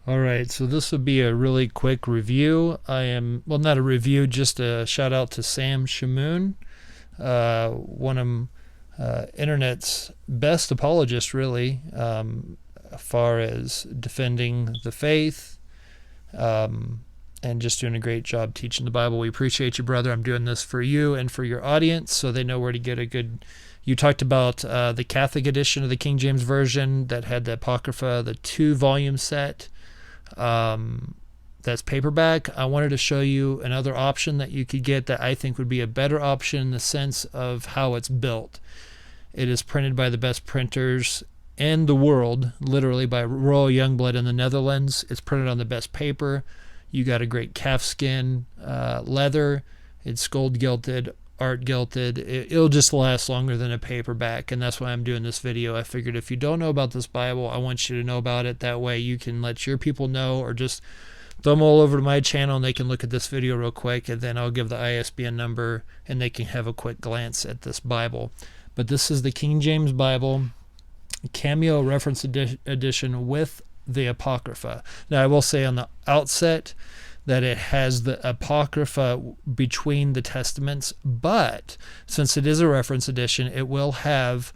All right, so this will be a really quick review. Well, not a review, just a shout out to Sam Shamoun, one of internet's best apologists, really, as far as defending the faith, and just doing a great job teaching the Bible. We appreciate you, brother. I'm doing this for you and for your audience so they know where to get a good... You talked about the Catholic edition of the King James Version that had the Apocrypha, the 2-volume set. That's paperback. I wanted to show you another option that you could get that I think would be a better option in the sense of how it's built. It is printed by the best printers in the world, literally by Royal Youngblood in the Netherlands. It's printed on the best paper. You got a great calfskin leather. It's gold gilded, art gilded. It'll just last longer than a paperback, and that's why I'm doing this video. I figured if you don't know about this Bible, I want you to know about it. That way you can let your people know, or just throw them all over to my channel and they can look at this video real quick, and then I'll give the ISBN number and they can have a quick glance at this Bible. But this is the King James Bible Cameo Reference Edition with the Apocrypha. Now I will say on the outset that it has the Apocrypha between the Testaments, but since it is a reference edition, it will have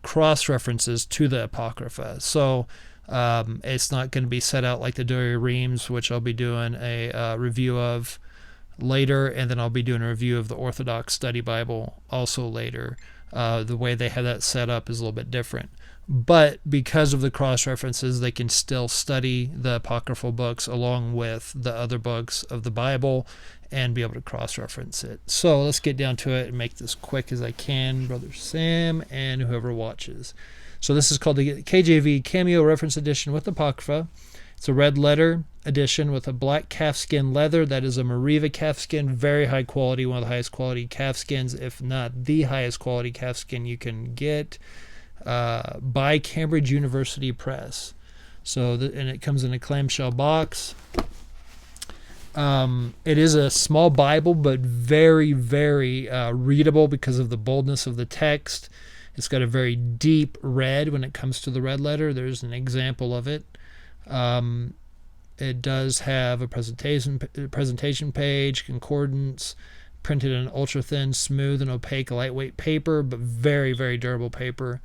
cross-references to the Apocrypha. So it's not going to be set out like the Diary of Reims, which I'll be doing a review of later, and then I'll be doing a review of the Orthodox Study Bible also later. The way they have that set up is a little bit different. But because of the cross-references, they can still study the apocryphal books along with the other books of the Bible and be able to cross-reference it. So let's get down to it and make this quick as I can, Brother Sam and whoever watches. So this is called the KJV Cameo Reference Edition with Apocrypha. It's a red letter edition with a black calfskin leather. That is a Mariva calfskin, very high quality, one of the highest quality calfskins, if not the highest quality calfskin you can get. By Cambridge University Press. So, and it comes in a clamshell box. It is a small Bible, but very, very readable because of the boldness of the text. It's got a very deep red when it comes to the red letter. There's an example of it. It does have a presentation page, concordance, printed in ultra-thin, smooth, and opaque, lightweight paper, but very, very durable paper.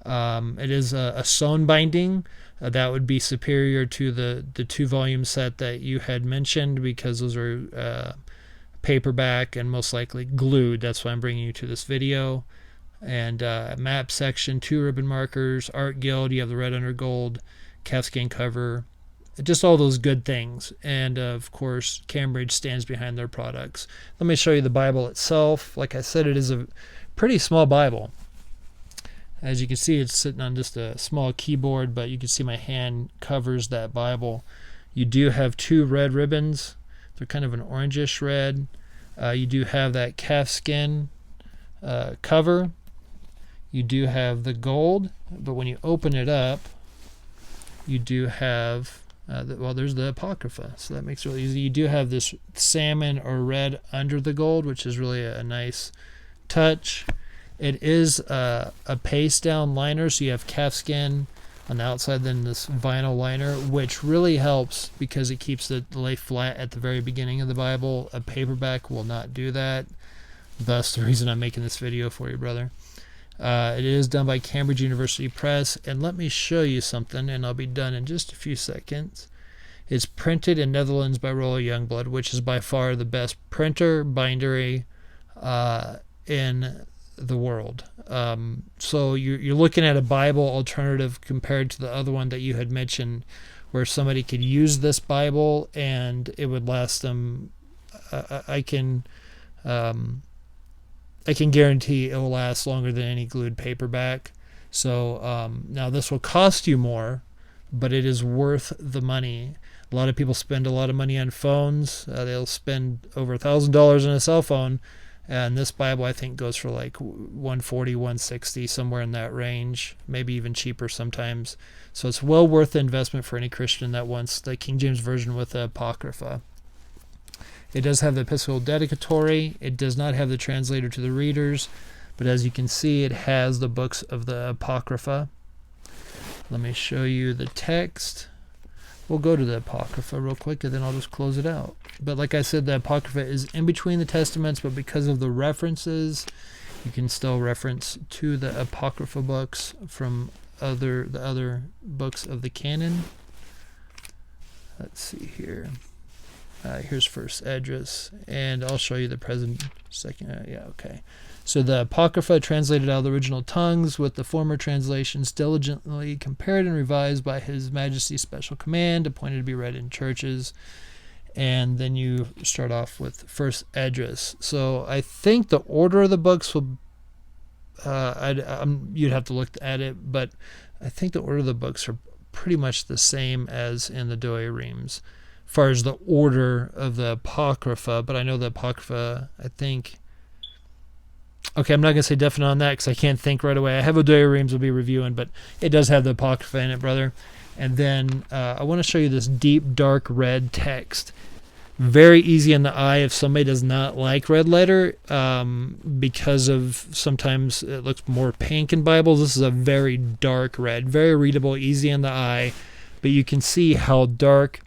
It is a sewn binding. That would be superior to the 2-volume set that you had mentioned, because those are paperback and most likely glued. That's why I'm bringing you to this video. And map section, 2 ribbon markers, art guild, you have the red under gold, calfskin cover, just all those good things. And of course, Cambridge stands behind their products. Let me show you the Bible itself. Like I said, it is a pretty small Bible. As you can see, it's sitting on just a small keyboard, but you can see my hand covers that Bible. You do have 2 red ribbons. They're kind of an orangish red. You do have that calfskin cover. You do have the gold, but when you open it up, you do have, there's the Apocrypha, so that makes it really easy. You do have this salmon or red under the gold, which is really a nice touch. It is a paste down liner, so you have calfskin on the outside, then this vinyl liner, which really helps because it keeps the lay flat at the very beginning of the Bible. A paperback will not do that. Thus the reason I'm making this video for you, brother. It is done by Cambridge University Press, and let me show you something, and I'll be done in just a few seconds. It's printed in Netherlands by Royal Youngblood, which is by far the best printer bindery in the world. So you're looking at a Bible alternative compared to the other one that you had mentioned, where somebody could use this Bible and it would last them. I can guarantee it will last longer than any glued paperback. So now this will cost you more, but it is worth the money. A lot of people spend a lot of money on phones. They'll spend over $1,000 on a cell phone. And this Bible, I think, goes for like $140, $160, somewhere in that range, maybe even cheaper sometimes. So it's well worth the investment for any Christian that wants the King James Version with the Apocrypha. It does have the episcopal dedicatory. It does not have the translator to the readers, but as you can see, it has the books of the Apocrypha. Let me show you the text. we'll go to the Apocrypha real quick, and then I'll just close it out. But like I said, the Apocrypha is in between the Testaments, but because of the references, you can still reference to the Apocrypha books from the other books of the canon. Let's see here. Here's first Esdras, and I'll show you the present second. Yeah, okay. So the Apocrypha, translated out of the original tongues with the former translations diligently compared and revised by His Majesty's special command, appointed to be read in churches. And then you start off with first Esdras. So I think the order of the books will, you'd have to look at it, but I think the order of the books are pretty much the same as in the Doiremes, as far as the order of the Apocrypha. But I know the Apocrypha, I think... Okay, I'm not going to say definite on that because I can't think right away. I have a Doiremes we'll be reviewing, but it does have the Apocrypha in it, brother. And then I want to show you this deep, dark red text. Very easy in the eye if somebody does not like red letter, because of sometimes it looks more pink in Bibles. This is a very dark red, very readable, easy in the eye, but you can see how dark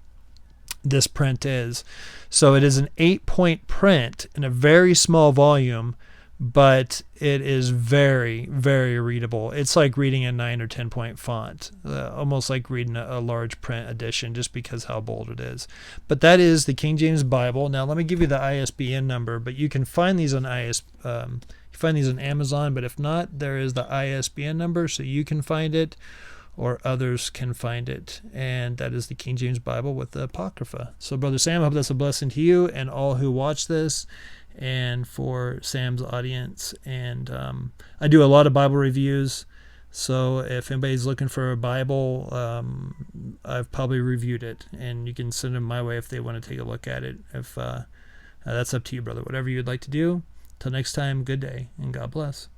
this print is. So it is an 8-point print in a very small volume, but it is very, very readable. It's like reading a 9 or 10-point font, almost like reading a large print edition, just because how bold it is. But that is the King James Bible. Now let me give you the ISBN number, but you can find these on Amazon. But if not, there is the ISBN number, so you can find it, or others can find it, and that is the King James Bible with the Apocrypha. So, Brother Sam, I hope that's a blessing to you and all who watch this, and for Sam's audience. And I do a lot of Bible reviews, so if anybody's looking for a Bible, I've probably reviewed it, and you can send them my way if they want to take a look at it. If that's up to you, brother. Whatever you'd like to do. Till next time, good day, and God bless.